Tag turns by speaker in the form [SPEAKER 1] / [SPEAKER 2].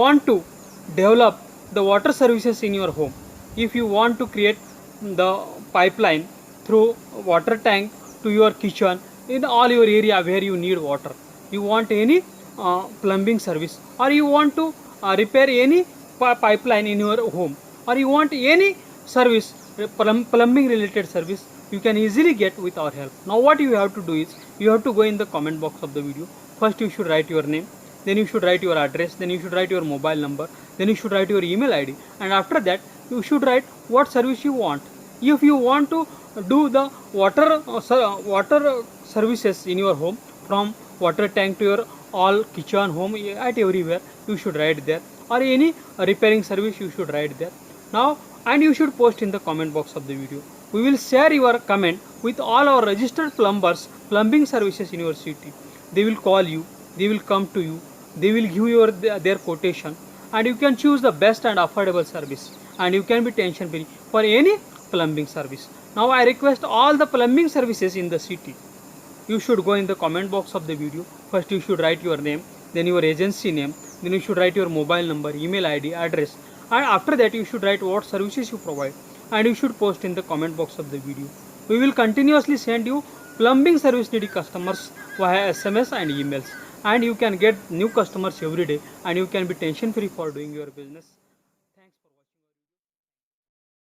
[SPEAKER 1] want to develop the water services in your home, if you want to create the pipeline through water tank to your kitchen in all your area where you need water, you want any plumbing service, or you want to repair any pipeline in your home, or you want any service, plumbing related service, you can easily get with our help. Now what you have to do is, you have to go in the comment box of the video. First you should write your name, then you should write your address, then you should write your mobile number, then you should write your email ID, and after that you should write what service you want. If you want to do the water services in your home, from water tank to your all kitchen, home, at everywhere, you should write there, or any repairing service you should write there. Now, and you should post in the comment box of the video. We will share your comment with all our registered plumbers, plumbing services in your city. They will call you, they will come to you, they will give you their quotation, and you can choose the best and affordable service, and you can be tension free for any plumbing service. Now I request all the plumbing services in the city, you should go in the comment box of the video. First you should write your name, then your agency name, then you should write your mobile number, email ID, address, and after that you should write what services you provide, and you should post in the comment box of the video. We will continuously send you plumbing service needy customers via SMS and emails, and you can get new customers every day, and you can be tension free for doing your business.